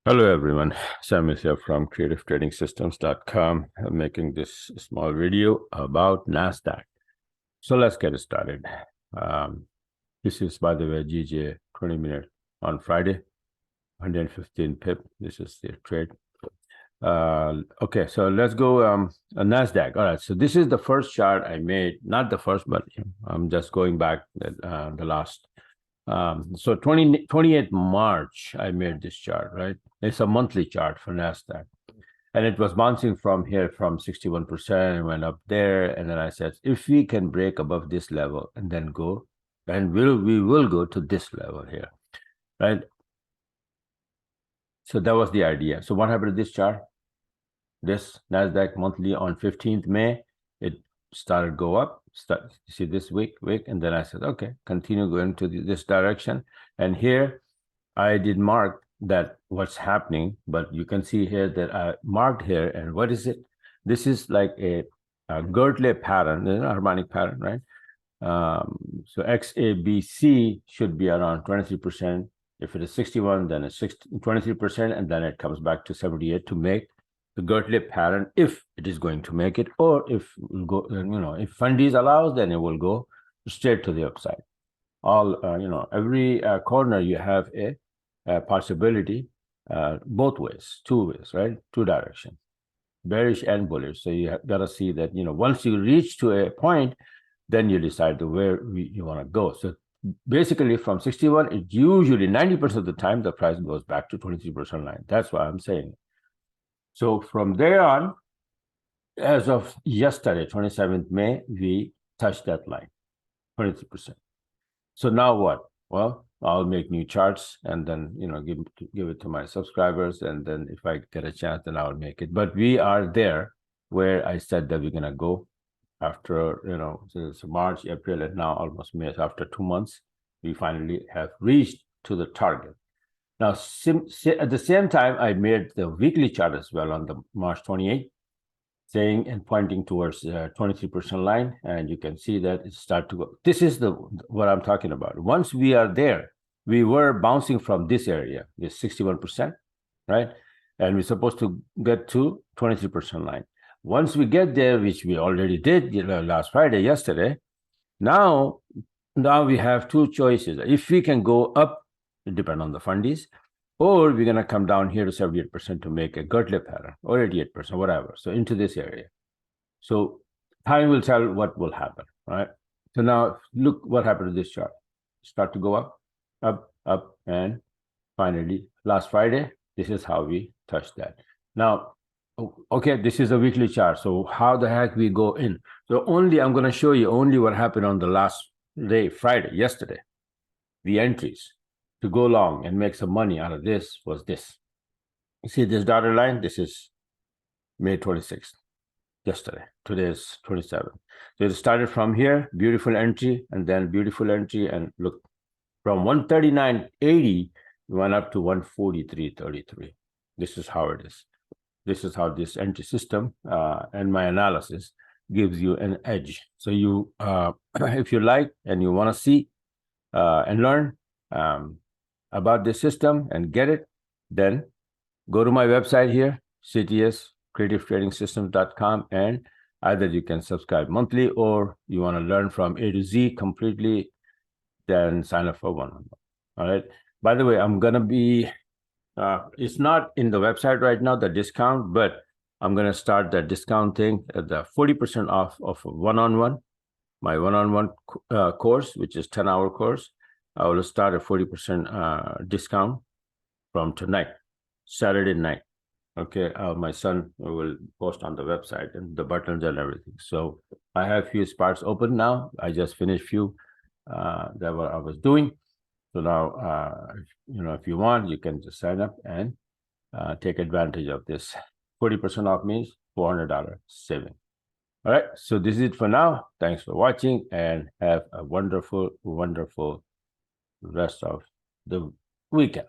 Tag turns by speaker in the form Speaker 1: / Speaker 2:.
Speaker 1: Hello everyone, Sam is here from creativetradingsystems.com. I'm making this small video about Nasdaq. So let's get started. This is, by the way, GJ 20-minute on Friday, 115 pip. This is the trade. Okay, so let's go Nasdaq. All right, so this is the first chart I made, not the first, but I'm just going back the last. So 28th March, I made this chart, right? It's a monthly chart for Nasdaq. And it was bouncing from here from 61% and went up there. And then I said, if we can break above this level and then go, then we will go to this level here, right? So that was the idea. So what happened to this chart? This Nasdaq monthly on 15th May, it started go up. You see this week, and then I said, okay, continue going to this direction. And here I did mark that what's happening, but you can see here that I marked here. And what is it? This is like a Gertley pattern, a harmonic pattern, right? So XABC should be around 23%. If it is 61, then it's 23%, and then it comes back to 78 to make the Gertley pattern, if it is going to make it, or if we'll go, if fundies allows, then it will go straight to the upside. All every corner you have a possibility both ways, two ways, right? Two directions, bearish and bullish. So you got to see that once you reach to a point, then you decide to where you want to go. So basically, from 61, it usually 90% of the time the price goes back to 23% line. That's why I'm saying. So from there on, as of yesterday, 27th May, we touched that line, 23%. So now what? Well, I'll make new charts and then give it to my subscribers, and then if I get a chance, then I'll make it. But we are there where I said that we're gonna go after since March, April, and now almost May. After 2 months, we finally have reached to the target. Now, at the same time, I made the weekly chart as well on the March 28th, saying and pointing towards the 23% line, and you can see that it started to go. This is what I'm talking about. Once we are there, we were bouncing from this area, this 61%, right? And we're supposed to get to 23% line. Once we get there, which we already did last Friday, yesterday, now we have two choices. If we can go up, it depends on the fundies, or we're going to come down here to 78% to make a Gertley pattern, or 88%, whatever. So into this area. So time will tell what will happen, right? So now look what happened to this chart. Start to go up, up, up, and finally last Friday, this is how we touched that. Now, okay, this is a weekly chart. So how the heck we go in? So I'm going to show you only what happened on the last day, Friday, yesterday. The entries to go long and make some money out of this was this. You see this dotted line? This is May 26th, yesterday. Today is 27th. So it started from here, beautiful entry, and then beautiful entry, and look, from 139.80, went up to 143.33. This is how it is. This is how this entry system and my analysis gives you an edge. So you, if you like and you want to see and learn about this system and get it, then go to my website here, CTS, creativetradingsystems.com, and either you can subscribe monthly, or you want to learn from A to Z completely, then sign up for one-on-one. All right. By the way, I'm going to be, it's not in the website right now, the discount, but I'm going to start that discount thing at the 40% off of one-on-one, my one-on-one course, which is 10-hour course. I will start a 40% discount from tonight, Saturday night. Okay, my son will post on the website and the buttons and everything. So I have few spots open now. I just finished few that what I was doing. So now, if you want, you can just sign up and take advantage of this. 40% off means $400 saving. All right, so this is it for now. Thanks for watching, and have a wonderful, wonderful rest of the weekend.